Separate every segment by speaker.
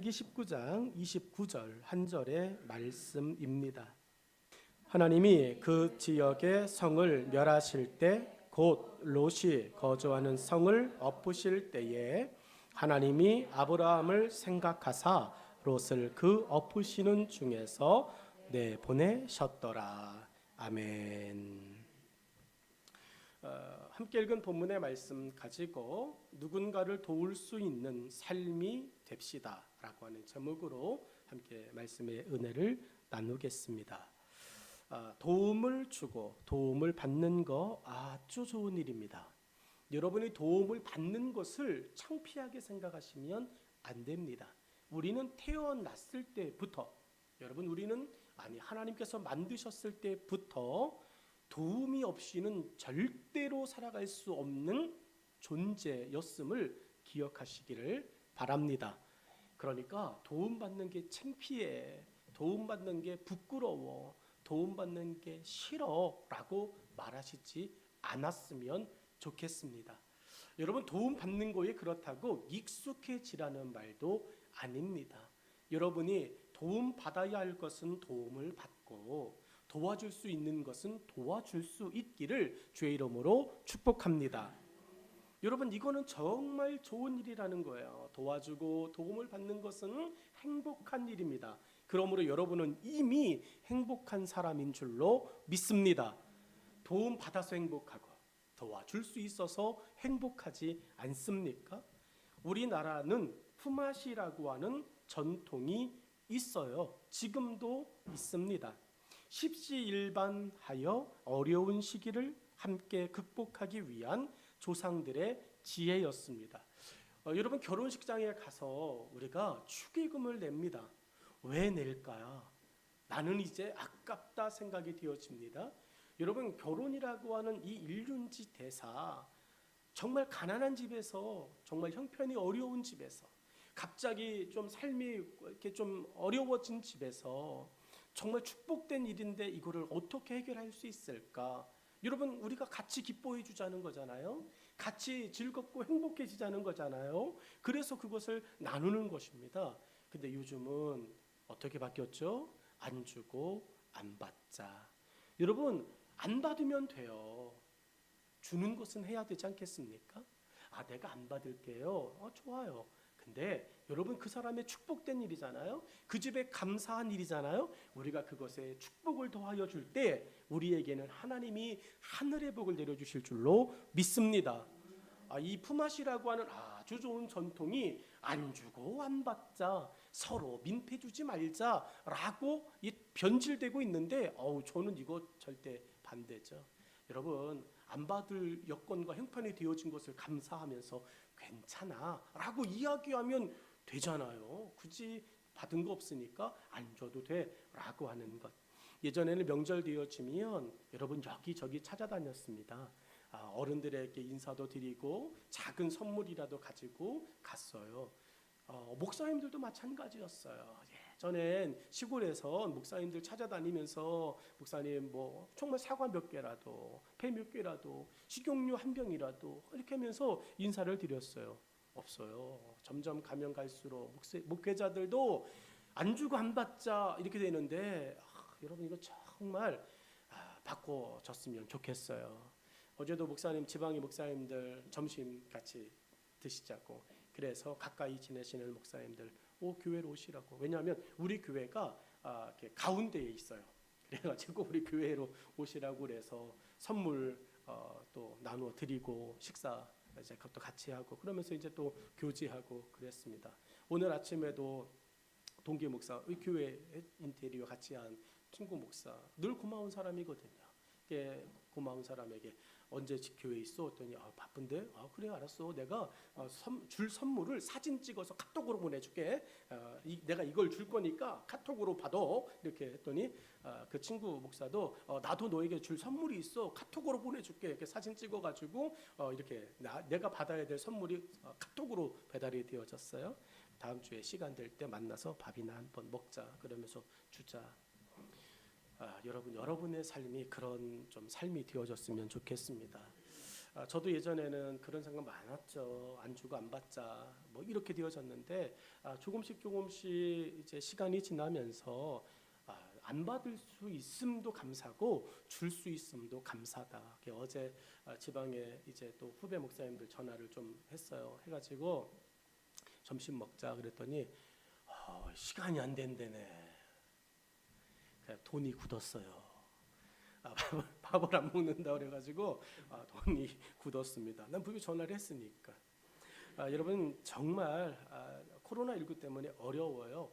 Speaker 1: 창세기 19장 29절 한 절의 말씀입니다. 하나님이 그 지역의 성을 멸하실 때 곧 롯이 거주하는 성을 엎으실 때에 하나님이 아브라함을 생각하사 롯을 그 엎으시는 중에서 내보내셨더라. 아멘. 함께 읽은 본문의 말씀 가지고 누군가를 도울 수 있는 삶이 됩시다 라고 하는 제목으로 함께 말씀의 은혜를 나누겠습니다. 도움을 주고 도움을 받는 거 아주 좋은 일입니다. 여러분이 도움을 받는 것을 창피하게 생각하시면 안 됩니다. 우리는 태어났을 때부터 우리는 하나님께서 만드셨을 때부터 도움이 없이는 절대로 살아갈 수 없는 존재였음을 기억하시기를 바랍니다. 그러니까 도움받는 게 창피해, 도움받는 게 부끄러워, 도움받는 게 싫어라고 말하시지 않았으면 좋겠습니다. 여러분, 도움받는 거에 그렇다고 익숙해지라는 말도 아닙니다. 여러분이 도움받아야 할 것은 도움을 받고 도와줄 수 있는 것은 도와줄 수 있기를 주의 이름으로 축복합니다. 여러분, 이거는 정말 좋은 일이라는 거예요. 도와주고 도움을 받는 것은 행복한 일입니다. 그러므로 여러분은 이미 행복한 사람인 줄로 믿습니다. 도움 받아서 행복하고 도와줄 수 있어서 행복하지 않습니까? 우리나라는 품앗이라고 하는 전통이 있어요. 지금도 있습니다. 십시일반하여 어려운 시기를 함께 극복하기 위한 조상들의 지혜였습니다. 여러분, 결혼식장에 가서 우리가 축의금을 냅니다. 왜 낼까요? 나는 이제 아깝다 생각이 되어집니다. 여러분, 결혼이라고 하는 이 일륜지 대사, 정말 가난한 집에서, 정말 형편이 어려운 집에서, 갑자기 좀 삶이 이렇게 좀 어려워진 집에서 정말 축복된 일인데 이거를 어떻게 해결할 수 있을까? 여러분, 우리가 같이 기뻐해 주자는 거잖아요. 같이 즐겁고 행복해지자는 거잖아요. 그래서 그것을 나누는 것입니다. 근데 요즘은 어떻게 바뀌었죠? 안 주고 안 받자. 여러분, 안 받으면 돼요. 주는 것은 해야 되지 않겠습니까? 내가 안 받을게요. 좋아요. 근데 여러분, 그 사람의 축복된 일이잖아요. 그 집에 감사한 일이잖아요. 우리가 그것에 축복을 더하여 줄 때 우리에게는 하나님이 하늘의 복을 내려주실 줄로 믿습니다. 이 품앗이라고 하는 아주 좋은 전통이 안 주고 안 받자, 서로 민폐 주지 말자라고 변질되고 있는데 저는 이거 절대 반대죠. 여러분, 안 받을 여건과 형편이 되어진 것을 감사하면서 괜찮아 라고 이야기하면 되잖아요. 굳이 받은 거 없으니까 안 줘도 돼 라고 하는 것. 예전에는 명절 되어지면 여러분 여기저기 찾아다녔습니다. 어른들에게 인사도 드리고 작은 선물이라도 가지고 갔어요. 목사님들도 마찬가지였어요. 예전엔 시골에서 목사님들 찾아다니면서 목사님 정말 사과 몇 개라도, 배 몇 개라도, 식용유 한 병이라도 이렇게 하면서 인사를 드렸어요. 없어요. 점점 가면 갈수록 목회자들도 안 주고 안 받자 이렇게 되는데 여러분, 이거 정말 바꿔졌으면 좋겠어요. 어제도 목사님, 지방의 목사님들 점심 같이 드시자고, 그래서 가까이 지내시는 목사님들 교회로 오시라고. 왜냐하면 우리 교회가 이렇게 가운데에 있어요. 그래가지고 우리 교회로 오시라고 그래서 선물 또 나누어 드리고 식사 이제 그것도 같이 하고 그러면서 이제 또 교제하고 그랬습니다. 오늘 아침에도 동기 목사, 우리 교회 인테리어 같이 한 친구 목사, 늘 고마운 사람이거든요. 고마운 사람에게 언제 교회에 있어? 했더니 바쁜데? 그래, 알았어. 내가 줄 선물을 사진 찍어서 카톡으로 보내줄게. 내가 이걸 줄 거니까 카톡으로 받아. 이렇게 했더니 그 친구 목사도 나도 너에게 줄 선물이 있어. 카톡으로 보내줄게. 이렇게 사진 찍어가지고 이렇게 내가 받아야 될 선물이 카톡으로 배달이 되어졌어요. 다음 주에 시간 될 때 만나서 밥이나 한번 먹자. 그러면서 주자. 여러분, 여러분의 삶이 그런 좀 삶이 되어졌으면 좋겠습니다. 저도 예전에는 그런 생각 많았죠. 안 주고 안 받자 뭐 이렇게 되어졌는데 조금씩 이제 시간이 지나면서 안 받을 수 있음도 감사고 줄 수 있음도 감사다. 어제 지방에 이제 또 후배 목사님들 전화를 좀 했어요. 해가지고 점심 먹자 그랬더니 시간이 안 된대네. 돈이 굳었어요. 밥을 안 먹는다 그래가지고 돈이 굳었습니다. 난 분명히 전화를 했으니까. 여러분 정말 코로나19 때문에 어려워요.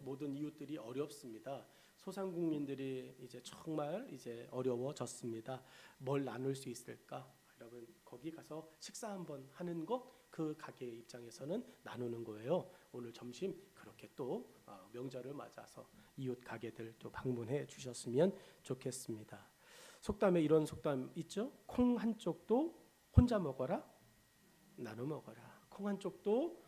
Speaker 1: 모든 이웃들이 어렵습니다. 소상공인들이 이제 정말 이제 어려워졌습니다. 뭘 나눌 수 있을까? 여러분 거기 가서 식사 한번 하는 것 그 가게 입장에서는 나누는 거예요. 오늘 점심 그렇게 또 명절을 맞아서 이웃 가게들 또 방문해 주셨으면 좋겠습니다. 속담에 이런 속담 있죠? 콩 한 쪽도 혼자 먹어라, 나눠 먹어라. 콩 한 쪽도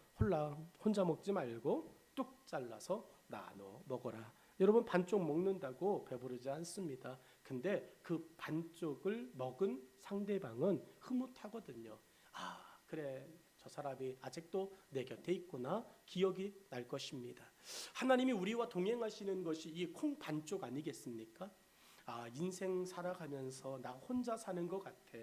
Speaker 1: 혼자 먹지 말고 뚝 잘라서 나눠 먹어라. 여러분 반쪽 먹는다고 배부르지 않습니다. 근데 그 반쪽을 먹은 상대방은 흐뭇하거든요. 그래 저 사람이 아직도 내 곁에 있구나 기억이 날 것입니다. 하나님이 우리와 동행하시는 것이 이 콩 반쪽 아니겠습니까? 인생 살아가면서 나 혼자 사는 것 같아.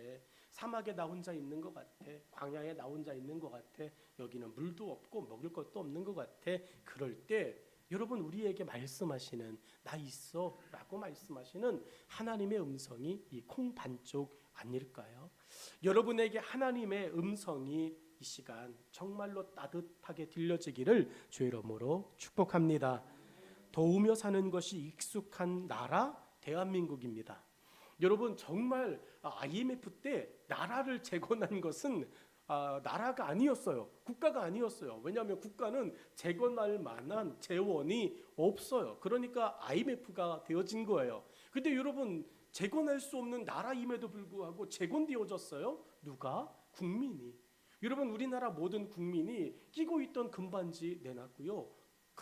Speaker 1: 사막에 나 혼자 있는 것 같아. 광야에 나 혼자 있는 것 같아. 여기는 물도 없고 먹을 것도 없는 것 같아. 그럴 때 여러분 우리에게 말씀하시는 나 있어 라고 말씀하시는 하나님의 음성이 이 콩 반쪽 아닐까요? 여러분에게 하나님의 음성이 이 시간 정말로 따뜻하게 들려지기를 주의 이름으로 축복합니다. 도우며 사는 것이 익숙한 나라 대한민국입니다. 여러분 정말 IMF 때 나라를 재건한 것은 나라가 아니었어요. 국가가 아니었어요. 왜냐하면 국가는 재건할 만한 재원이 없어요. 그러니까 IMF가 되어진 거예요. 근데 여러분 재건할 수 없는 나라임에도 불구하고 재건되어졌어요. 누가? 국민이. 여러분 우리나라 모든 국민이 끼고 있던 금반지 내놨고요.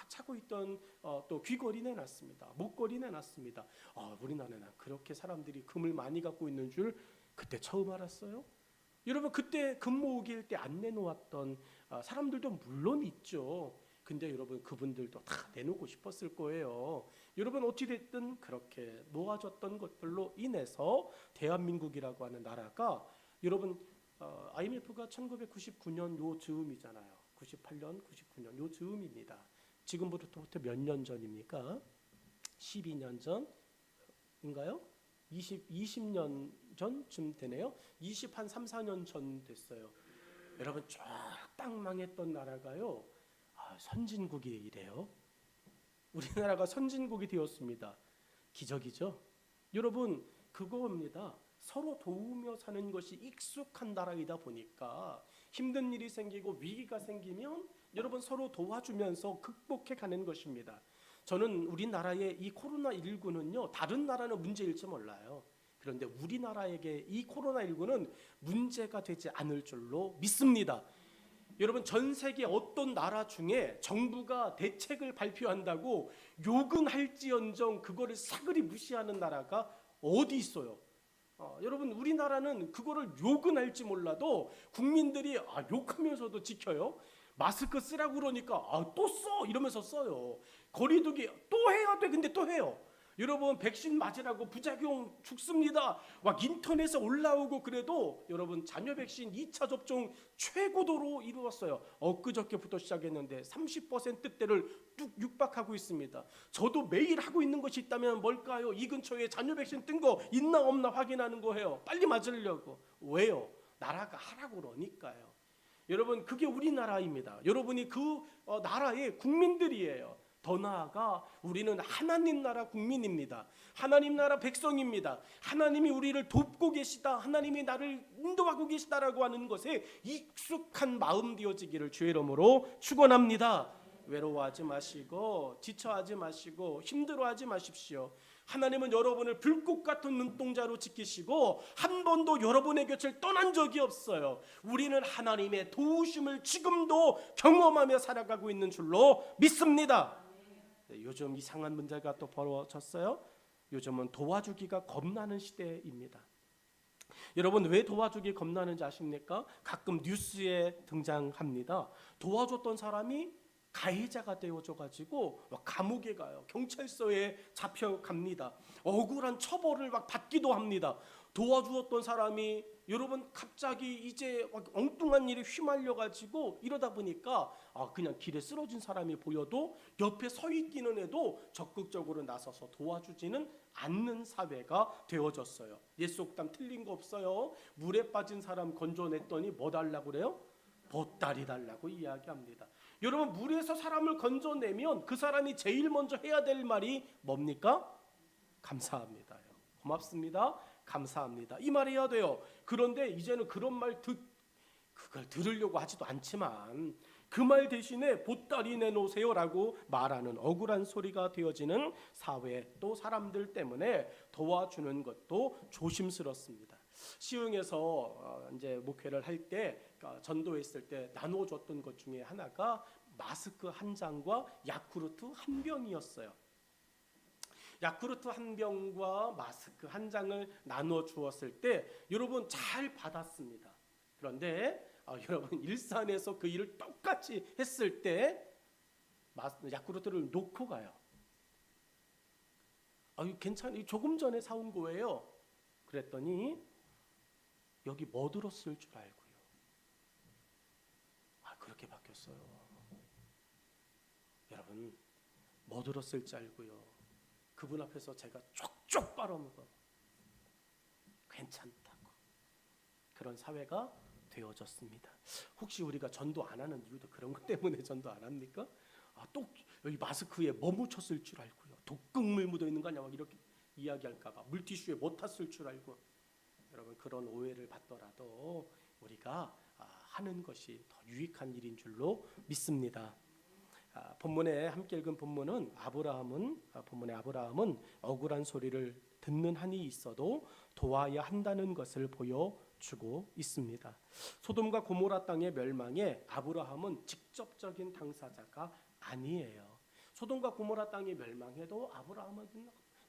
Speaker 1: 차고 있던 또 귀걸이 내놨습니다. 목걸이 내놨습니다. 우리나라는 그렇게 사람들이 금을 많이 갖고 있는 줄 그때 처음 알았어요. 여러분 그때 금 모으기일 때 안 내놓았던 사람들도 물론 있죠. 근데 여러분 그분들도 다 내놓고 싶었을 거예요. 여러분 어찌됐든 그렇게 모아졌던 것들로 인해서 대한민국이라고 하는 나라가 여러분 IMF가 1999년 요 즈음이잖아요. 98년, 99년 요 즈음입니다. 지금부터 몇 년 전입니까? 12년 전인가요? 20년 전쯤 되네요. 3, 4년 전 됐어요. 여러분 쫙 망했던 나라가요. 선진국이 이래요. 우리나라가 선진국이 되었습니다. 기적이죠. 여러분 그거입니다. 서로 도우며 사는 것이 익숙한 나라이다 보니까 힘든 일이 생기고 위기가 생기면 여러분 서로 도와주면서 극복해 가는 것입니다. 저는 우리나라의 이 코로나19는요 다른 나라는 문제일지 몰라요. 그런데 우리나라에게 이 코로나19는 문제가 되지 않을 줄로 믿습니다. 여러분 전 세계 어떤 나라 중에 정부가 대책을 발표한다고 욕은 할지언정 그거를 사그리 무시하는 나라가 어디 있어요? 여러분 우리나라는 그거를 욕은 할지 몰라도 국민들이 욕하면서도 지켜요. 마스크 쓰라고 그러니까 또 써 이러면서 써요. 거리두기 또 해야 돼. 근데 또 해요. 여러분 백신 맞으라고 부작용 죽습니다. 막 인터넷에 올라오고 그래도 여러분 자녀 백신 2차 접종 최고도로 이루었어요. 엊그저께부터 시작했는데 30%대를 뚝 육박하고 있습니다. 저도 매일 하고 있는 것이 있다면 뭘까요? 이 근처에 자녀 백신 뜬 거 있나 없나 확인하는 거예요. 빨리 맞으려고. 왜요? 나라가 하라고 그러니까요. 여러분 그게 우리나라입니다. 여러분이 그 나라의 국민들이에요. 더 나아가 우리는 하나님 나라 국민입니다. 하나님 나라 백성입니다. 하나님이 우리를 돕고 계시다. 하나님이 나를 인도하고 계시다라고 하는 것에 익숙한 마음 되어지기를 주의 이름으로 축원합니다. 외로워하지 마시고 지쳐하지 마시고 힘들어하지 마십시오. 하나님은 여러분을 불꽃 같은 눈동자로 지키시고 한 번도 여러분의 곁을 떠난 적이 없어요. 우리는 하나님의 도우심을 지금도 경험하며 살아가고 있는 줄로 믿습니다. 요즘 이상한 문제가 또 벌어졌어요. 요즘은 도와주기가 겁나는 시대입니다. 여러분 왜 도와주기 겁나는지 아십니까? 가끔 뉴스에 등장합니다. 도와줬던 사람이 가해자가 되어져 가지고 감옥에 가요. 경찰서에 잡혀갑니다. 억울한 처벌을 막 받기도 합니다. 도와주었던 사람이 여러분 갑자기 이제 막 엉뚱한 일에 휘말려 가지고 이러다 보니까 그냥 길에 쓰러진 사람이 보여도 옆에 서 있기는 해도 적극적으로 나서서 도와주지는 않는 사회가 되어졌어요. 옛속담 틀린 거 없어요. 물에 빠진 사람 건져냈더니 뭐 달라고 그래요? 보따리 달라고 이야기합니다. 여러분 물에서 사람을 건져내면 그 사람이 제일 먼저 해야 될 말이 뭡니까? 감사합니다요. 고맙습니다. 감사합니다. 이 말 해야 돼요. 그런데 이제는 그런 말 그걸 들으려고 하지도 않지만 그 말 대신에 보따리 내놓으세요라고 말하는 억울한 소리가 되어지는 사회, 또 사람들 때문에 도와주는 것도 조심스럽습니다. 시흥에서 이제 목회를 할 때 전도했을 때 나눠줬던 것 중에 하나가 마스크 한 장과 야쿠르트 한 병이었어요. 야쿠르트 한 병과 마스크 한 장을 나눠 주었을 때 여러분 잘 받았습니다. 그런데 여러분 일산에서 그 일을 똑같이 했을 때 야쿠르트를 놓고 가요. 괜찮아요. 조금 전에 사온 거예요. 그랬더니 여기 뭐 들었을 줄 알고요. 그렇게 바뀌었어요. 여러분 뭐 들었을지 알고요. 그분 앞에서 제가 쪽쪽 빨아먹어. 괜찮다고. 그런 사회가 되어졌습니다. 혹시 우리가 전도 안 하는 이유도 그런 것 때문에 전도 안 합니까? 또 여기 마스크에 뭐 묻혔을 줄 알고요. 독극물 묻어 있는 거 아니야? 막 이렇게 이야기할까봐 물티슈에 못 탔을 줄 알고. 여러분 그런 오해를 받더라도 우리가 하는 것이 더 유익한 일인 줄로 믿습니다. 본문에 함께 읽은 본문은 본문의 아브라함은 억울한 소리를 듣는 한이 있어도 도와야 한다는 것을 보여주고 있습니다. 소돔과 고모라 땅의 멸망에 아브라함은 직접적인 당사자가 아니에요. 소돔과 고모라 땅이 멸망해도 아브라함은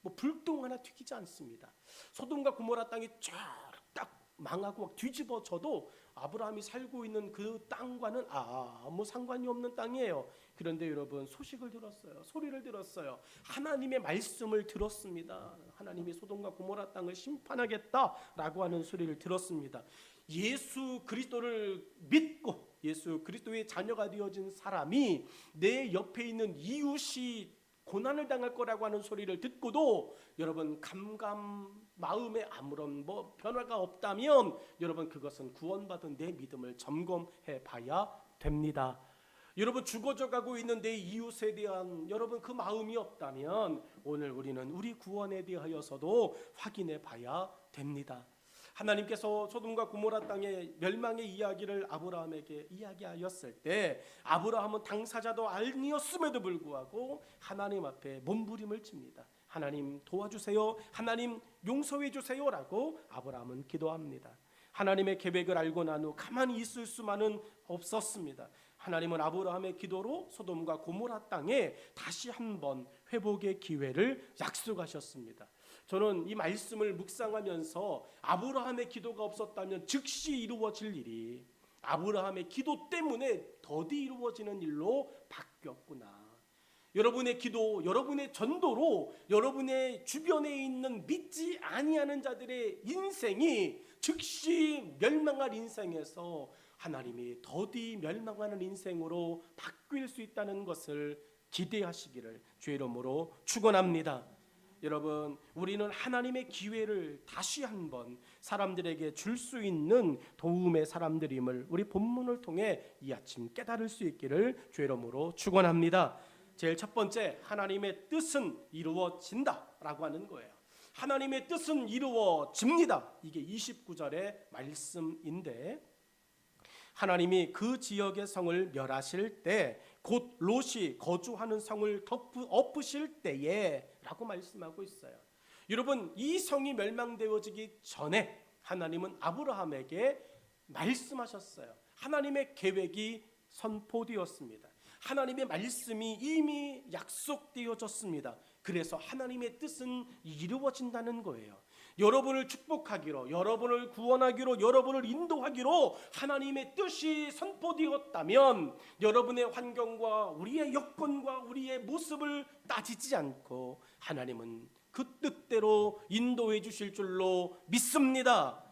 Speaker 1: 뭐 불똥 하나 튀기지 않습니다. 소돔과 고모라 땅이 쫙딱 망하고 막 뒤집어져도 아브라함이 살고 있는 그 땅과는 아무 상관이 없는 땅이에요. 그런데 여러분 소식을 들었어요. 소리를 들었어요. 하나님의 말씀을 들었습니다. 하나님이 소돔과 고모라 땅을 심판하겠다라고 하는 소리를 들었습니다. 예수 그리스도를 믿고 예수 그리스도의 자녀가 되어진 사람이 내 옆에 있는 이웃이 고난을 당할 거라고 하는 소리를 듣고도 여러분 마음에 아무런 변화가 없다면 여러분 그것은 구원받은 내 믿음을 점검해 봐야 됩니다. 여러분 죽어져 가고 있는 내 이웃에 대한 여러분 그 마음이 없다면 오늘 우리는 우리 구원에 대하여서도 확인해 봐야 됩니다. 하나님께서 소돔과 고모라 땅의 멸망의 이야기를 아브라함에게 이야기하였을 때 아브라함은 당사자도 아니었음에도 불구하고 하나님 앞에 몸부림을 칩니다. 하나님 도와주세요. 하나님 용서해 주세요라고 아브라함은 기도합니다. 하나님의 계획을 알고 난 후 가만히 있을 수만은 없었습니다. 하나님은 아브라함의 기도로 소돔과 고모라 땅에 다시 한번 회복의 기회를 약속하셨습니다. 저는 이 말씀을 묵상하면서 아브라함의 기도가 없었다면 즉시 이루어질 일이 아브라함의 기도 때문에 더디 이루어지는 일로 바뀌었구나. 여러분의 기도, 여러분의 전도로 여러분의 주변에 있는 믿지 아니하는 자들의 인생이 즉시 멸망할 인생에서 하나님이 더디 멸망하는 인생으로 바뀔 수 있다는 것을 기대하시기를 주의 이름으로 축원합니다. 여러분 우리는 하나님의 기회를 다시 한번 사람들에게 줄 수 있는 도움의 사람들임을 우리 본문을 통해 이 아침 깨달을 수 있기를 주의 이름으로 축원합니다. 제일 첫 번째, 하나님의 뜻은 이루어진다라고 하는 거예요. 하나님의 뜻은 이루어집니다. 이게 29절의 말씀인데 하나님이 그 지역의 성을 멸하실 때 곧 롯이 거주하는 성을 엎으실 때에 라고 말씀하고 있어요. 여러분 이 성이 멸망되어지기 전에 하나님은 아브라함에게 말씀하셨어요. 하나님의 계획이 선포되었습니다. 하나님의 말씀이 이미 약속되어졌습니다. 그래서 하나님의 뜻은 이루어진다는 거예요. 여러분을 축복하기로, 여러분을 구원하기로, 여러분을 인도하기로 하나님의 뜻이 선포되었다면 여러분의 환경과 우리의 여건과 우리의 모습을 따지지 않고 하나님은 그 뜻대로 인도해 주실 줄로 믿습니다.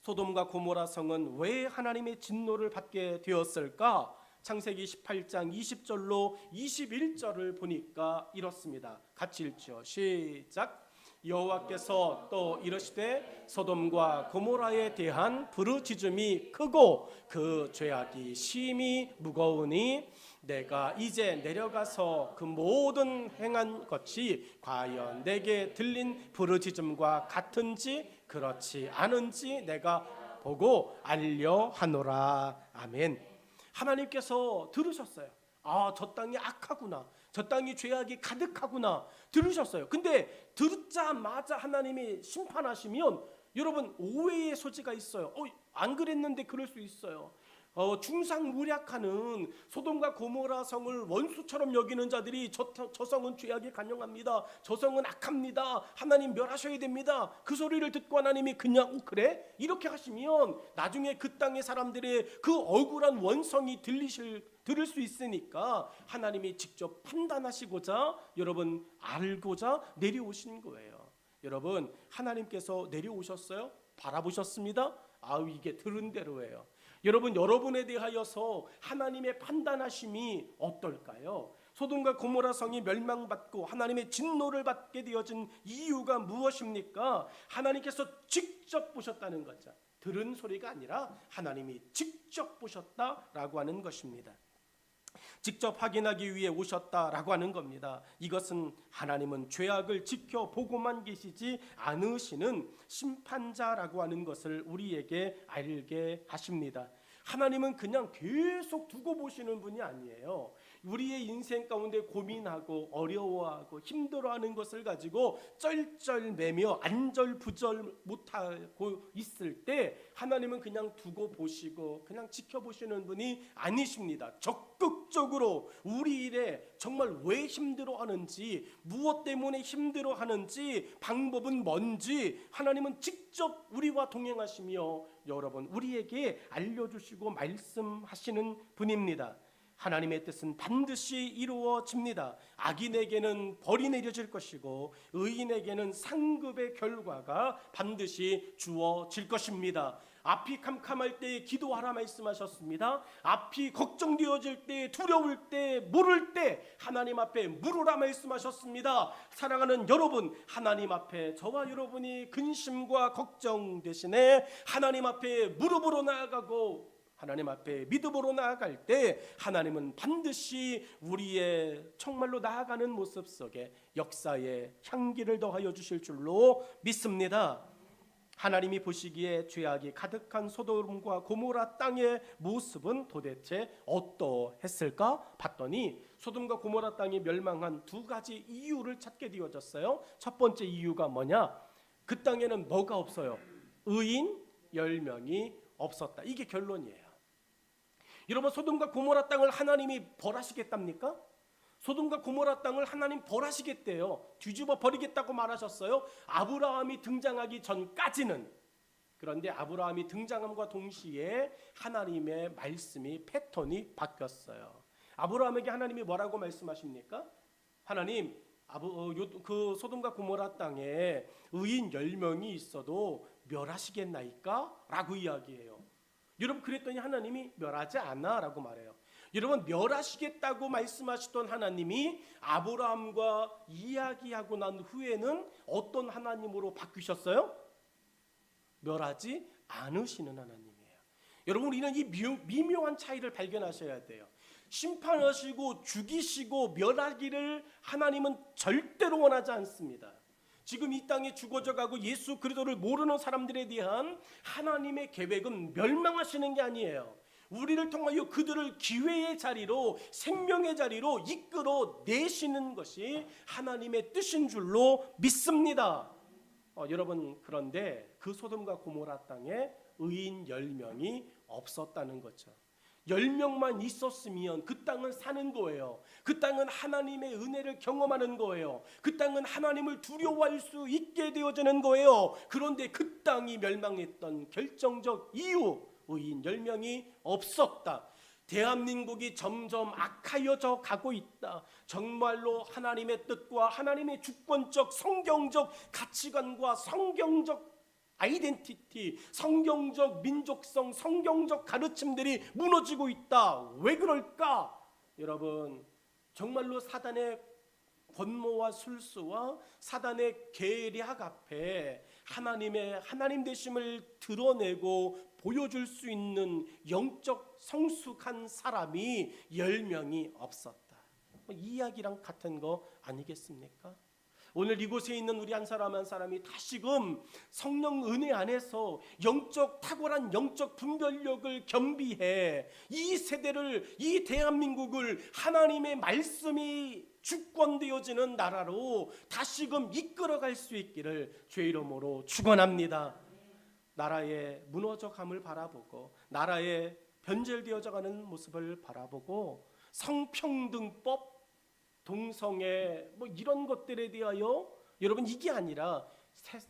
Speaker 1: 소돔과 고모라 성은 왜 하나님의 진노를 받게 되었을까? 창세기 18장 20절로 21절을 보니까 이렇습니다. 같이 읽죠. 시작. 여호와께서 또 이르시되 소돔과 고모라에 대한 부르짖음이 크고 그 죄악이 심히 무거우니 내가 이제 내려가서 그 모든 행한 것이 과연 내게 들린 부르짖음과 같은지 그렇지 않은지 내가 보고 알려하노라. 아멘. 하나님께서 들으셨어요. 아, 저 땅이 악하구나, 저 땅이 죄악이 가득하구나 들으셨어요. 근데 듣자마자 하나님이 심판하시면 여러분 오해의 소지가 있어요. 안 그랬는데 그럴 수 있어요. 중상무략하는 소돔과 고모라 성을 원수처럼 여기는 자들이 저 성은 죄악이 간영합니다, 저 성은 악합니다, 하나님 멸하셔야 됩니다. 그 소리를 듣고 하나님이 그냥 그래? 이렇게 하시면 나중에 그 땅의 사람들의 그 억울한 원성이 들을 수 있으니까 하나님이 직접 판단하시고자 여러분 알고자 내려오신 거예요. 여러분 하나님께서 내려오셨어요? 바라보셨습니다? 이게 들은 대로예요. 여러분 여러분에 대하여서 하나님의 판단하심이 어떨까요? 소돔과 고모라 성이 멸망받고 하나님의 진노를 받게 되어진 이유가 무엇입니까? 하나님께서 직접 보셨다는 거죠. 들은 소리가 아니라 하나님이 직접 보셨다라고 하는 것입니다. 직접 확인하기 위해 오셨다라고 하는 겁니다. 이것은 하나님은 죄악을 지켜보고만 계시지 않으시는 심판자라고 하는 것을 우리에게 알게 하십니다. 하나님은 그냥 계속 두고 보시는 분이 아니에요. 우리의 인생 가운데 고민하고 어려워하고 힘들어하는 것을 가지고 쩔쩔매며 안절부절 못하고 있을 때 하나님은 그냥 두고 보시고 그냥 지켜보시는 분이 아니십니다. 적극적으로 우리 일에 정말 왜 힘들어하는지, 무엇 때문에 힘들어하는지, 방법은 뭔지 하나님은 직접 우리와 동행하시며 여러분 우리에게 알려주시고 말씀하시는 분입니다. 하나님의 뜻은 반드시 이루어집니다. 악인에게는 벌이 내려질 것이고 의인에게는 상급의 결과가 반드시 주어질 것입니다. 앞이 캄캄할 때 기도하라 말씀하셨습니다. 앞이 걱정되어질 때, 두려울 때, 모를 때 하나님 앞에 물으라 말씀하셨습니다. 사랑하는 여러분, 하나님 앞에 저와 여러분이 근심과 걱정 대신에 하나님 앞에 무릎으로 나아가고 하나님 앞에 믿음으로 나아갈 때 하나님은 반드시 우리의 정말로 나아가는 모습 속에 역사의 향기를 더하여 주실 줄로 믿습니다. 하나님이 보시기에 죄악이 가득한 소돔과 고모라 땅의 모습은 도대체 어떠했을까 봤더니 소돔과 고모라 땅이 멸망한 두 가지 이유를 찾게 되어졌어요. 첫 번째 이유가 뭐냐? 그 땅에는 뭐가 없어요? 의인 10명이 없었다. 이게 결론이에요. 여러분 소돔과 고모라 땅을 하나님이 벌하시겠답니까? 소돔과 고모라 땅을 하나님 벌하시겠대요. 뒤집어 버리겠다고 말하셨어요. 아브라함이 등장하기 전까지는. 그런데 아브라함이 등장함과 동시에 하나님의 말씀이 패턴이 바뀌었어요. 아브라함에게 하나님이 뭐라고 말씀하십니까? 하나님 그 소돔과 고모라 땅에 의인 10명이 있어도 멸하시겠나이까? 라고 이야기해요. 여러분 그랬더니 하나님이 멸하지 않아 라고 말해요. 여러분 멸하시겠다고 말씀하시던 하나님이 아브라함과 이야기하고 난 후에는 어떤 하나님으로 바뀌셨어요? 멸하지 않으시는 하나님이에요. 여러분 우리는 이 미묘한 차이를 발견하셔야 돼요. 심판하시고 죽이시고 멸하기를 하나님은 절대로 원하지 않습니다. 지금 이 땅에 죽어져 가고 예수 그리스도를 모르는 사람들에 대한 하나님의 계획은 멸망하시는 게 아니에요. 우리를 통하여 그들을 기회의 자리로, 생명의 자리로 이끌어 내시는 것이 하나님의 뜻인 줄로 믿습니다. 여러분 그런데 그 소돔과 고모라 땅에 의인 10명이 없었다는 거죠. 10명만 있었으면 그 땅은 사는 거예요. 그 땅은 하나님의 은혜를 경험하는 거예요. 그 땅은 하나님을 두려워할 수 있게 되어지는 거예요. 그런데 그 땅이 멸망했던 결정적 이유, 의인 10명이 없었다. 대한민국이 점점 악하여져 가고 있다. 정말로 하나님의 뜻과 하나님의 주권적 성경적 가치관과 성경적 아이덴티티, 성경적 민족성, 성경적 가르침들이 무너지고 있다. 왜 그럴까? 여러분, 정말로 사단의 권모와 술수와 사단의 계략 앞에 하나님 되심을 드러내고 보여줄 수 있는 영적 성숙한 사람이 10명이 없었다. 이야기랑 같은 거 아니겠습니까? 오늘 이곳에 있는 우리 한 사람 한 사람이 다시금 성령 은혜 안에서 영적 탁월한 영적 분별력을 겸비해 이 세대를, 이 대한민국을 하나님의 말씀이 주권되어지는 나라로 다시금 이끌어갈 수 있기를 주의 이름으로 축원합니다. 나라의 무너져감을 바라보고 나라의 변절되어져가는 모습을 바라보고 성평등법, 동성애 이런 것들에 대하여 여러분 이게 아니라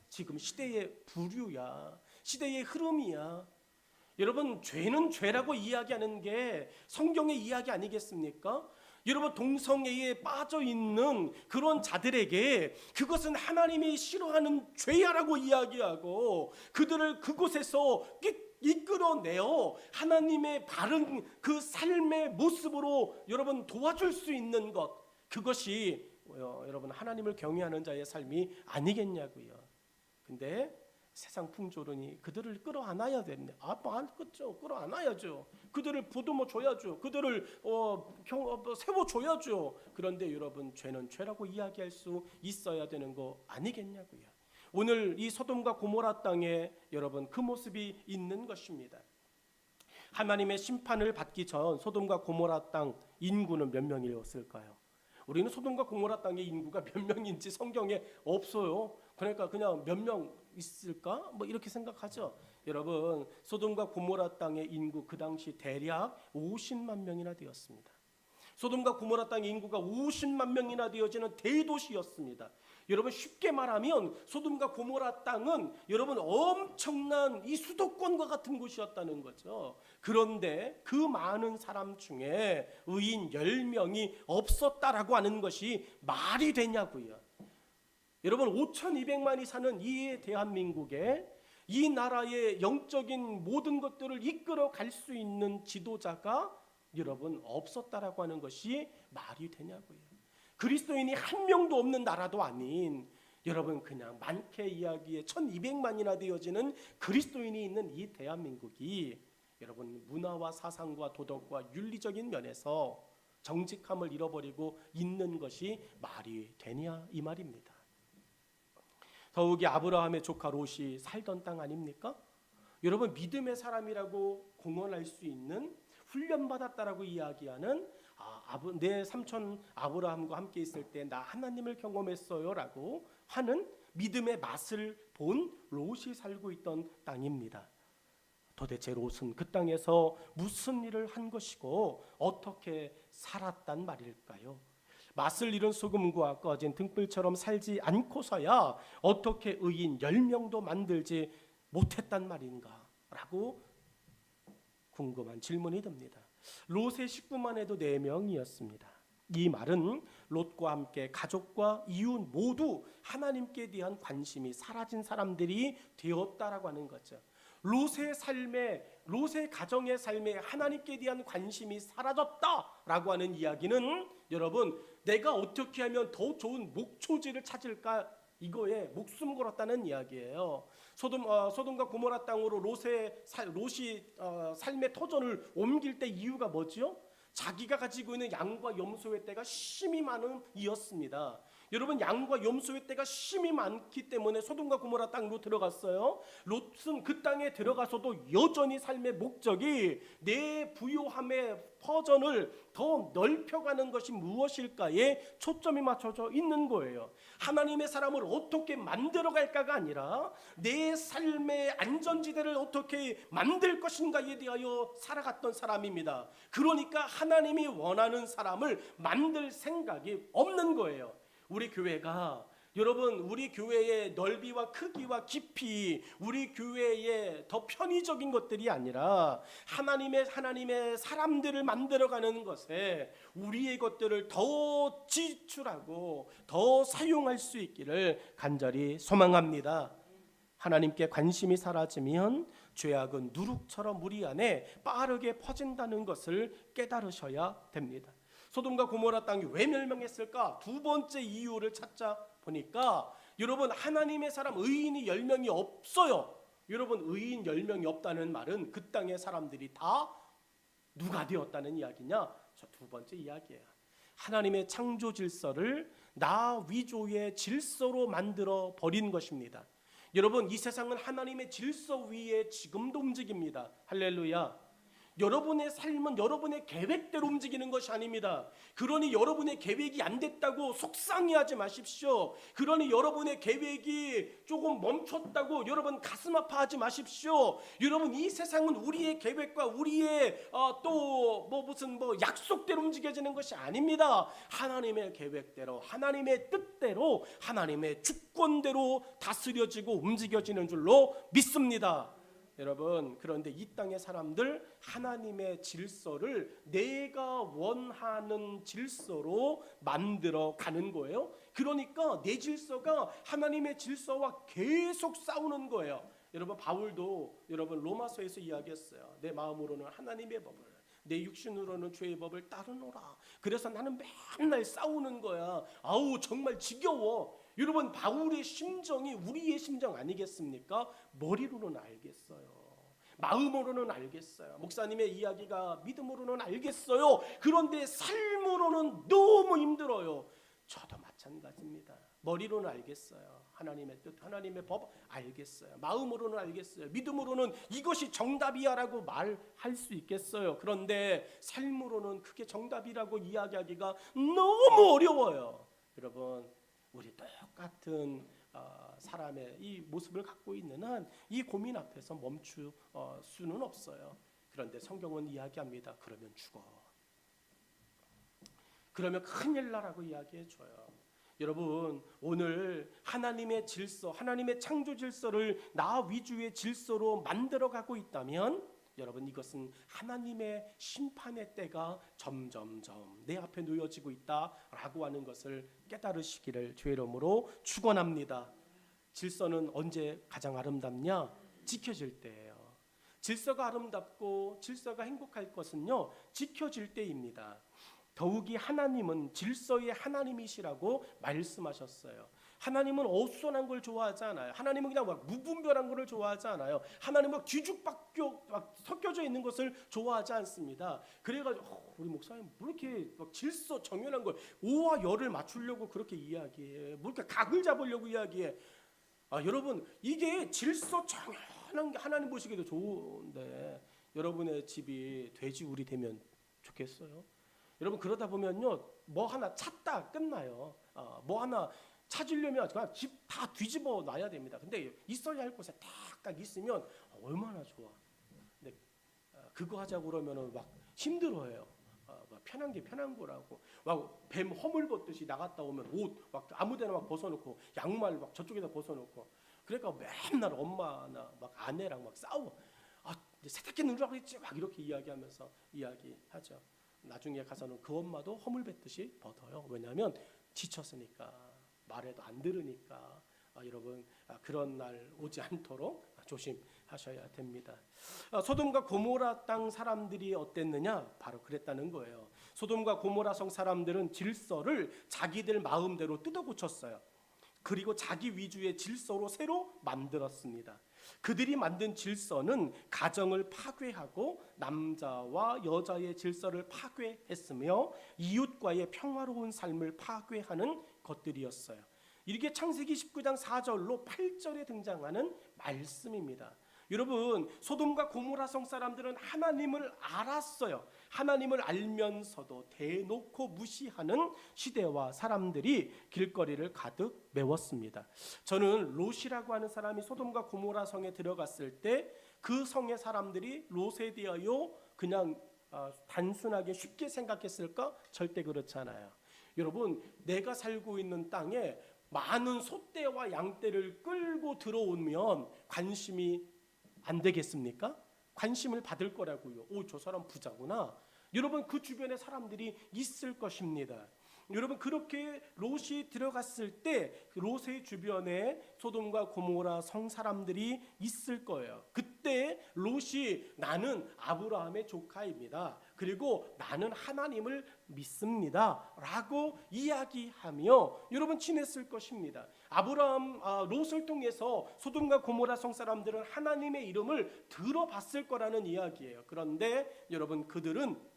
Speaker 1: 지금 시대의 부류야, 시대의 흐름이야. 여러분 죄는 죄라고 이야기하는 게 성경의 이야기 아니겠습니까? 여러분 동성애에 빠져 있는 그런 자들에게 그것은 하나님이 싫어하는 죄야라고 이야기하고 그들을 그곳에서 이끌어내어 하나님의 바른 그 삶의 모습으로 여러분 도와줄 수 있는 것, 그것이 여러분 하나님을 경외하는 자의 삶이 아니겠냐고요. 근데 세상 풍조론이 그들을 끌어안아야 되는데 그렇죠. 끌어안아야죠. 그들을 보듬어 줘야죠. 그들을 세워줘야죠. 그런데 여러분 죄는 죄라고 이야기할 수 있어야 되는 거 아니겠냐고요. 오늘 이 소돔과 고모라 땅에 여러분 그 모습이 있는 것입니다. 하나님의 심판을 받기 전 소돔과 고모라 땅 인구는 몇 명이었을까요? 우리는 소돔과 고모라 땅의 인구가 몇 명인지 성경에 없어요. 그러니까 그냥 몇 명 있을까? 이렇게 생각하죠. 여러분 소돔과 고모라 땅의 인구 그 당시 대략 50만 명이나 되었습니다. 소돔과 고모라 땅의 인구가 50만 명이나 되어지는 대도시였습니다. 여러분 쉽게 말하면 소돔과 고모라 땅은 여러분 엄청난 이 수도권과 같은 곳이었다는 거죠. 그런데 그 많은 사람 중에 의인 10명이 없었다라고 하는 것이 말이 되냐고요. 여러분 5,200만이 사는 이 대한민국에 이 나라의 영적인 모든 것들을 이끌어 갈 수 있는 지도자가 여러분 없었다라고 하는 것이 말이 되냐고요. 그리스도인이 한 명도 없는 나라도 아닌 여러분 그냥 많게 이야기에 1,200만이나 되어지는 그리스도인이 있는 이 대한민국이 여러분 문화와 사상과 도덕과 윤리적인 면에서 정직함을 잃어버리고 있는 것이 말이 되냐 이 말입니다. 더욱이 아브라함의 조카 롯이 살던 땅 아닙니까? 여러분 믿음의 사람이라고 공언할 수 있는 훈련받았다라고 이야기하는 내 삼촌 아브라함과 함께 있을 때 나 하나님을 경험했어요 라고 하는 믿음의 맛을 본 롯이 살고 있던 땅입니다. 도대체 롯은 그 땅에서 무슨 일을 한 것이고 어떻게 살았단 말일까요? 맛을 잃은 소금과 꺼진 등불처럼 살지 않고서야 어떻게 의인 10명도 만들지 못했단 말인가? 라고 궁금한 질문이 듭니다. 롯의 식구만 해도 4명이었습니다. 이 말은 롯과 함께 가족과 이웃 모두 하나님께 대한 관심이 사라진 사람들이 되었다라고 하는 거죠. 롯의 가정의 삶에 하나님께 대한 관심이 사라졌다라고 하는 이야기는 여러분 내가 어떻게 하면 더 좋은 목초지를 찾을까 이거에 목숨 걸었다는 이야기예요. 소돔과 고모라 땅으로 롯이 삶의 터전을 옮길 때 이유가 뭐죠? 자기가 가지고 있는 양과 염소의 떼가 심히 많은 이었습니다. 여러분 양과 염소의 떼가 심이 많기 때문에 소돔과 고모라 땅으로 들어갔어요. 롯은 그 땅에 들어가서도 여전히 삶의 목적이 내 부요함의 퍼전을 더 넓혀가는 것이 무엇일까에 초점이 맞춰져 있는 거예요. 하나님의 사람을 어떻게 만들어갈까가 아니라 내 삶의 안전지대를 어떻게 만들 것인가에 대하여 살아갔던 사람입니다. 그러니까 하나님이 원하는 사람을 만들 생각이 없는 거예요. 우리 교회가 여러분 우리 교회의 넓이와 크기와 깊이 우리 교회의 더 편의적인 것들이 아니라 하나님의 사람들을 만들어가는 것에 우리의 것들을 더 지출하고 더 사용할 수 있기를 간절히 소망합니다. 하나님께 관심이 사라지면 죄악은 누룩처럼 우리 안에 빠르게 퍼진다는 것을 깨달으셔야 됩니다. 소돔과 고모라 땅이 왜 멸망했을까? 두 번째 이유를 찾자 보니까 여러분 하나님의 사람 의인이 10명이 없어요. 여러분 의인 10명이 없다는 말은 그 땅의 사람들이 다 누가 되었다는 이야기냐? 저 두 번째 이야기예요. 하나님의 창조 질서를 나 위조의 질서로 만들어 버린 것입니다. 여러분 이 세상은 하나님의 질서 위에 지금도 움직입니다. 할렐루야. 여러분의 삶은 여러분의 계획대로 움직이는 것이 아닙니다. 그러니 여러분의 계획이 안 됐다고 속상해하지 마십시오. 그러니 여러분의 계획이 조금 멈췄다고 여러분 가슴 아파하지 마십시오. 여러분 이 세상은 우리의 계획과 우리의 무슨 약속대로 움직여지는 것이 아닙니다. 하나님의 계획대로 하나님의 뜻대로 하나님의 주권대로 다스려지고 움직여지는 줄로 믿습니다. 여러분 그런데 이 땅의 사람들 하나님의 질서를 내가 원하는 질서로 만들어 가는 거예요. 그러니까 내 질서가 하나님의 질서와 계속 싸우는 거예요. 여러분 바울도 여러분 로마서에서 이야기했어요. 내 마음으로는 하나님의 법을 내 육신으로는 죄의 법을 따르노라. 그래서 나는 맨날 싸우는 거야. 아우 정말 지겨워. 여러분 바울의 심정이 우리의 심정 아니겠습니까? 머리로는 알겠어요. 마음으로는 알겠어요. 목사님의 이야기가 믿음으로는 알겠어요. 그런데 삶으로는 너무 힘들어요. 저도 마찬가지입니다. 머리로는 알겠어요. 하나님의 뜻, 하나님의 법 알겠어요. 마음으로는 알겠어요. 믿음으로는 이것이 정답이야라고 말할 수 있겠어요. 그런데 삶으로는 그게 정답이라고 이야기하기가 너무 어려워요. 여러분 우리 똑같은 사람의 이 모습을 갖고 있는 한 이 고민 앞에서 멈출 수는 없어요. 그런데 성경은 이야기합니다. 그러면 죽어. 그러면 큰일 나라고 이야기해 줘요. 여러분 오늘 하나님의 질서, 하나님의 창조 질서를 나 위주의 질서로 만들어가고 있다면 여러분 이것은 하나님의 심판의 때가 점점점 내 앞에 놓여지고 있다라고 하는 것을 깨달으시기를 주의 이름으로 축원합니다. 질서는 언제 가장 아름답냐? 지켜질 때예요. 질서가 아름답고 질서가 행복할 것은요 지켜질 때입니다. 더욱이 하나님은 질서의 하나님이시라고 말씀하셨어요. 하나님은 어수선한 걸 좋아하지 않아요. 하나님은 그냥 막 무분별한 것을 좋아하지 않아요. 하나님은 뒤죽박죽 막 섞여져 있는 것을 좋아하지 않습니다. 그래가지고 우리 목사님 뭐 이렇게 막 질서 정연한 걸 오와 열을 맞추려고 그렇게 이야기해? 뭐 이렇게 각을 잡으려고 이야기해? 여러분 이게 질서 정연한 게 하나님 보시기에도 좋은데 여러분의 집이 돼지우리 되면 좋겠어요? 여러분 그러다 보면요 뭐 하나 찾다 끝나요. 뭐 하나 찾으려면 그냥 집 다 뒤집어 놔야 됩니다. 근데 있어야 할 곳에 딱 있으면 얼마나 좋아. 근데 그거 하자고 그러면은 막 힘들어해요. 막 편한 게 편한 거라고. 막 뱀 허물 벗듯이 나갔다 오면 옷 막 아무데나 막 벗어놓고 양말 막 저쪽에다 벗어놓고. 그러니까 맨날 엄마나 막 아내랑 막 싸워. 이제 세탁기 누르라 그랬지 막 이렇게 이야기하면서 이야기하죠. 나중에 가서는 그 엄마도 허물 뱉듯이 벗어요. 왜냐하면 지쳤으니까. 말해도 안 들으니까. 여러분 그런 날 오지 않도록 조심하셔야 됩니다. 소돔과 고모라 땅 사람들이 어땠느냐? 바로 그랬다는 거예요. 소돔과 고모라 성 사람들은 질서를 자기들 마음대로 뜯어 고쳤어요. 그리고 자기 위주의 질서로 새로 만들었습니다. 그들이 만든 질서는 가정을 파괴하고 남자와 여자의 질서를 파괴했으며 이웃과의 평화로운 삶을 파괴하는 것들이었어요. 이게 창세기 19장 4절로 8절에 등장하는 말씀입니다. 여러분, 소돔과 고모라 성 사람들은 하나님을 알았어요. 하나님을 알면서도 대놓고 무시하는 시대와 사람들이 길거리를 가득 메웠습니다. 저는 롯이라고 하는 사람이 소돔과 고모라 성에 들어갔을 때 그 성의 사람들이 롯에 대하여 그냥 단순하게 쉽게 생각했을까? 절대 그렇지 않아요. 여러분, 내가 살고 있는 땅에 많은 소떼와 양떼를 끌고 들어오면 관심이 안 되겠습니까? 관심을 받을 거라고요. 오, 저 사람 부자구나. 여러분, 그 주변에 사람들이 있을 것입니다. 여러분, 그렇게 롯이 들어갔을 때 롯의 주변에 소돔과 고모라 성 사람들이 있을 거예요. 그때 롯이 나는 아브라함의 조카입니다. 그리고 나는 하나님을 믿습니다. 라고 이야기하며 여러분 지냈을 것입니다. 롯을 통해서 소돔과 고모라 성 사람들은 하나님의 이름을 들어봤을 거라는 이야기예요. 그런데 여러분, 그들은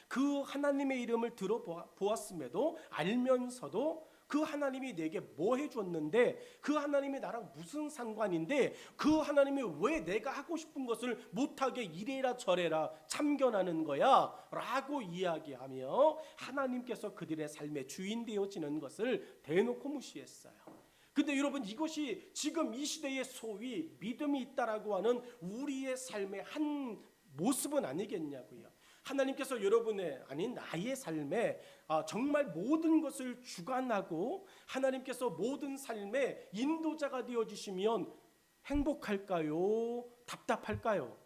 Speaker 1: 그 하나님의 이름을 들어보았음에도 알면서도 그 하나님이 내게 뭐 해줬는데, 그 하나님이 나랑 무슨 상관인데, 그 하나님이 왜 내가 하고 싶은 것을 못하게 이래라 저래라 참견하는 거야 라고 이야기하며 하나님께서 그들의 삶의 주인 되어지는 것을 대놓고 무시했어요. 근데 여러분, 이것이 지금 이 시대의 소위 믿음이 있다라고 하는 우리의 삶의 한 모습은 아니겠냐고요. 하나님께서 여러분의 아닌 나의 삶에 정말 모든 것을 주관하고 하나님께서 모든 삶의 인도자가 되어주시면 행복할까요? 답답할까요?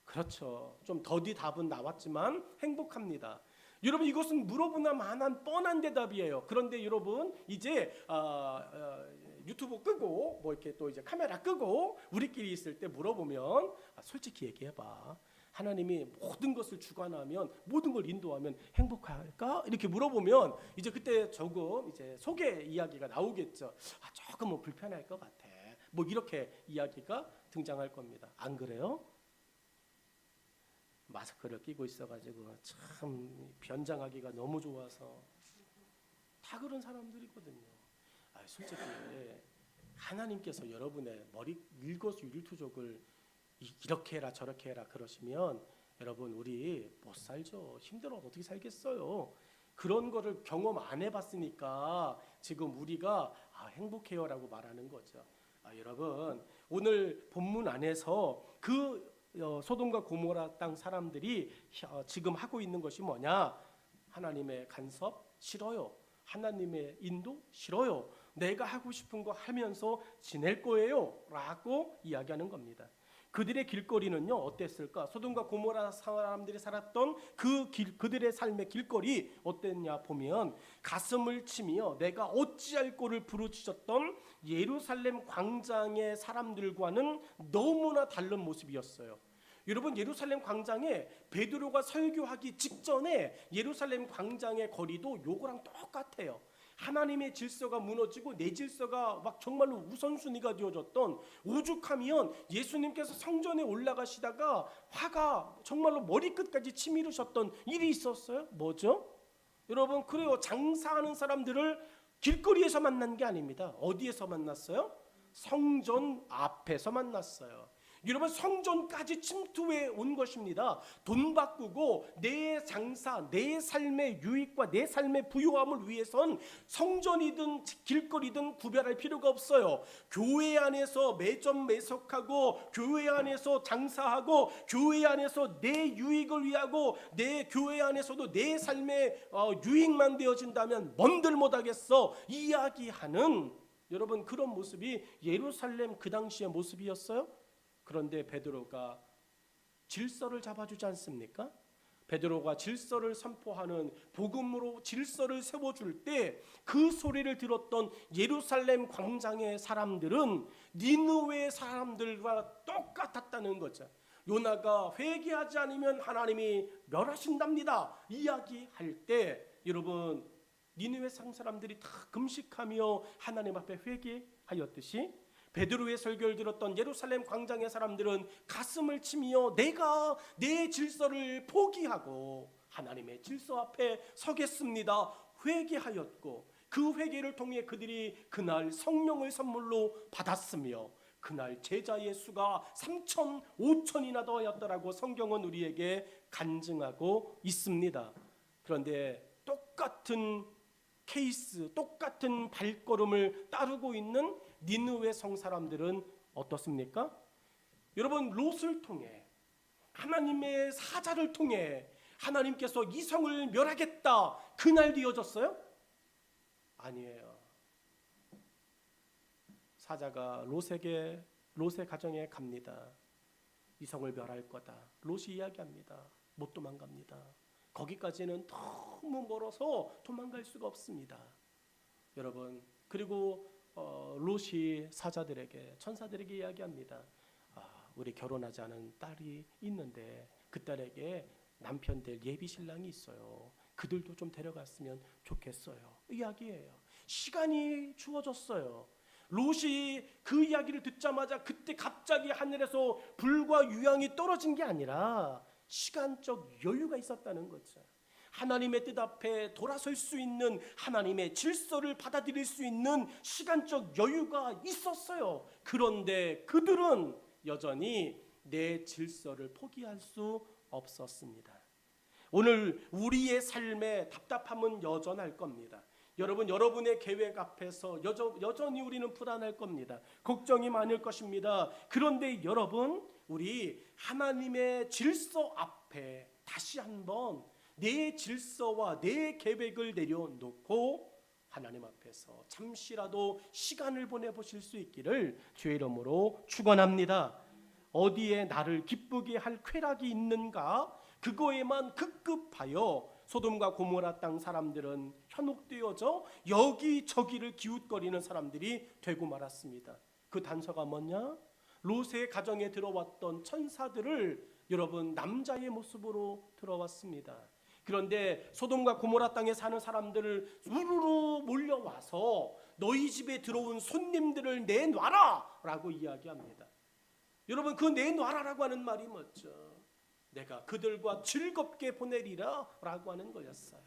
Speaker 1: 그렇죠. 좀 더디 답은 나왔지만 행복합니다. 여러분, 이것은 물어보나 마나한 뻔한 대답이에요. 그런데 여러분, 이제 유튜브 끄고 뭐 이렇게 또 이제 카메라 끄고 우리끼리 있을 때 물어보면 솔직히 얘기해봐. 하나님이 모든 것을 주관하면, 모든 걸 인도하면 행복할까? 이렇게 물어보면 이제 그때 조금 이제 속의 이야기가 나오겠죠. 조금 뭐 불편할 것 같아. 뭐 이렇게 이야기가 등장할 겁니다. 안 그래요? 마스크를 끼고 있어가지고 참 변장하기가 너무 좋아서 다 그런 사람들이거든요. 솔직히 하나님께서 여러분의 머리 일거수일투족을 이렇게 해라 저렇게 해라 그러시면 여러분, 우리 못 살죠. 힘들어 어떻게 살겠어요. 그런 거를 경험 안 해봤으니까 지금 우리가 행복해요라고 말하는 거죠. 여러분, 오늘 본문 안에서 그 소돔과 고모라 땅 사람들이 지금 하고 있는 것이 뭐냐? 하나님의 간섭 싫어요. 하나님의 인도 싫어요. 내가 하고 싶은 거 하면서 지낼 거예요 라고 이야기하는 겁니다. 그들의 길거리는요 어땠을까? 소돔과 고모라 사람들이 살았던 그들의 삶의 길거리 어땠냐 보면, 가슴을 치며 내가 어찌할 꼴을 부르짖었던 예루살렘 광장의 사람들과는 너무나 다른 모습이었어요. 여러분, 예루살렘 광장에 베드로가 설교하기 직전에 예루살렘 광장의 거리도 요거랑 똑같아요. 하나님의 질서가 무너지고 내 질서가 막 정말로 우선순위가 되어졌던, 오죽하면 예수님께서 성전에 올라가시다가 화가 정말로 머리끝까지 치밀으셨던 일이 있었어요. 뭐죠? 여러분, 그래요. 장사하는 사람들을 길거리에서 만난 게 아닙니다. 어디에서 만났어요? 성전 앞에서 만났어요. 여러분, 성전까지 침투해 온 것입니다. 돈 바꾸고 내 장사, 내 삶의 유익과 내 삶의 부유함을 위해선 성전이든 길거리든 구별할 필요가 없어요. 교회 안에서 매점 매석하고 교회 안에서 장사하고 교회 안에서 내 유익을 위하고 내 교회 안에서도 내 삶의 유익만 되어진다면 뭔들 못하겠어 이야기하는, 여러분, 그런 모습이 예루살렘 그 당시의 모습이었어요. 그런데 베드로가 질서를 잡아주지 않습니까? 베드로가 질서를 선포하는, 복음으로 질서를 세워줄 때 그 소리를 들었던 예루살렘 광장의 사람들은 니느웨 사람들과 똑같았다는 거죠. 요나가 회개하지 않으면 하나님이 멸하신답니다 이야기할 때, 여러분, 니느웨 사람들이 다 금식하며 하나님 앞에 회개하였듯이 베드로의 설교를 들었던 예루살렘 광장의 사람들은 가슴을 치며 내가 내 질서를 포기하고 하나님의 질서 앞에 서겠습니다 회개하였고, 그 회개를 통해 그들이 그날 성령을 선물로 받았으며 그날 제자의 수가 3천 5천이나 더였더라고 성경은 우리에게 간증하고 있습니다. 그런데 똑같은 케이스, 똑같은 발걸음을 따르고 있는 니느웨 성 사람들은 어떻습니까? 여러분, 롯을 통해, 하나님의 사자를 통해 하나님께서 이 성을 멸하겠다 그날도 이어졌어요? 아니에요. 사자가 롯의 가정에 갑니다. 이 성을 멸할 거다. 롯이 이야기합니다. 못 도망갑니다. 거기까지는 너무 멀어서 도망갈 수가 없습니다. 여러분, 그리고 롯이 사자들에게, 천사들에게 이야기합니다. 우리 결혼하지 않은 딸이 있는데 그 딸에게 남편 될 예비 신랑이 있어요. 그들도 좀 데려갔으면 좋겠어요. 이야기예요. 시간이 주어졌어요. 롯이 그 이야기를 듣자마자 그때 갑자기 하늘에서 불과 유황이 떨어진 게 아니라 시간적 여유가 있었다는 거죠. 하나님의 뜻 앞에 돌아설 수 있는, 하나님의 질서를 받아들일 수 있는 시간적 여유가 있었어요. 그런데 그들은 여전히 내 질서를 포기할 수 없었습니다. 오늘 우리의 삶의 답답함은 여전할 겁니다. 여러분, 여러분의 계획 앞에서 여전히 우리는 불안할 겁니다. 걱정이 많을 것입니다. 그런데 여러분, 우리 하나님의 질서 앞에 다시 한번 내 질서와 내 계획을 내려놓고 하나님 앞에서 잠시라도 시간을 보내보실 수 있기를 주의 이름으로 축원합니다. 어디에 나를 기쁘게 할 쾌락이 있는가? 그거에만 급급하여 소돔과 고모라 땅 사람들은 현혹되어져 여기저기를 기웃거리는 사람들이 되고 말았습니다. 그 단서가 뭐냐? 롯의 가정에 들어왔던 천사들을 여러분 남자의 모습으로 들어왔습니다. 그런데 소돔과 고모라 땅에 사는 사람들을 우르르 몰려와서 너희 집에 들어온 손님들을 내놔라 라고 이야기합니다. 여러분, 그 내놔라라고 하는 말이 뭐죠? 내가 그들과 즐겁게 보내리라 라고 하는 거였어요.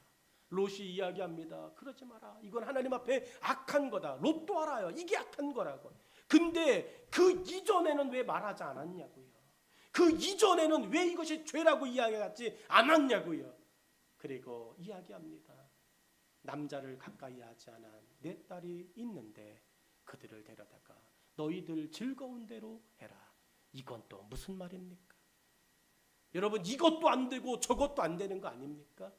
Speaker 1: 롯이 이야기합니다. 그러지 마라. 이건 하나님 앞에 악한 거다. 롯도 알아요. 이게 악한 거라고. 근데 그 이전에는 왜 말하지 않았냐고요. 그 이전에는 왜 이것이 죄라고 이야기하지 않았냐고요. 그리고 이야기합니다. 남자를 가까이 하지 않은 내 딸이 있는데 그들을 데려다가 너희들 즐거운 대로 해라. 이건 또 무슨 말입니까? 여러분, 이것도 안 되고 저것도 안 되는 거 아닙니까?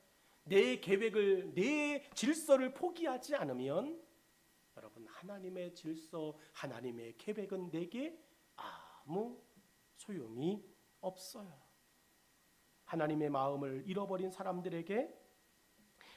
Speaker 1: 내 계획을, 내 질서를 포기하지 않으면 여러분, 하나님의 질서, 하나님의 계획은 내게 아무 소용이 없어요. 하나님의 마음을 잃어버린 사람들에게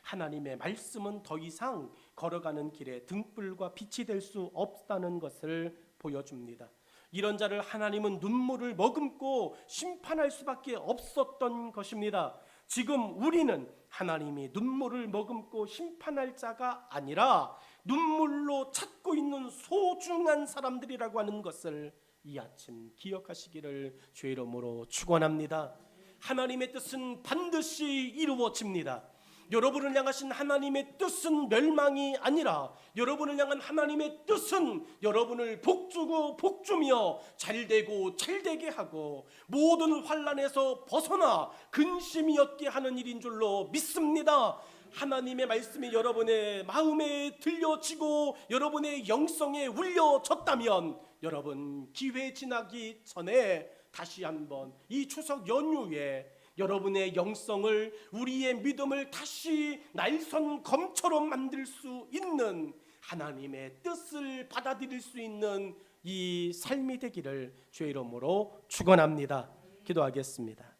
Speaker 1: 하나님의 말씀은 더 이상 걸어가는 길에 등불과 빛이 될 수 없다는 것을 보여줍니다. 이런 자를 하나님은 눈물을 머금고 심판할 수밖에 없었던 것입니다. 지금 우리는 하나님이 눈물을 머금고 심판할 자가 아니라 눈물로 찾고 있는 소중한 사람들이라고 하는 것을 이 아침 기억하시기를 주의 이름으로 축원합니다. 하나님의 뜻은 반드시 이루어집니다. 여러분을 향하신 하나님의 뜻은 멸망이 아니라 여러분을 향한 하나님의 뜻은 여러분을 복주고 복주며 잘되고 잘되게 하고 모든 환난에서 벗어나 근심이 없게 하는 일인 줄로 믿습니다. 하나님의 말씀이 여러분의 마음에 들려지고 여러분의 영성에 울려졌다면 여러분, 기회 지나기 전에 다시 한번 이 추석 연휴에 여러분의 영성을, 우리의 믿음을 다시 날선 검처럼 만들 수 있는 하나님의 뜻을 받아들일 수 있는 이 삶이 되기를 주의 이름으로 축원합니다. 기도하겠습니다.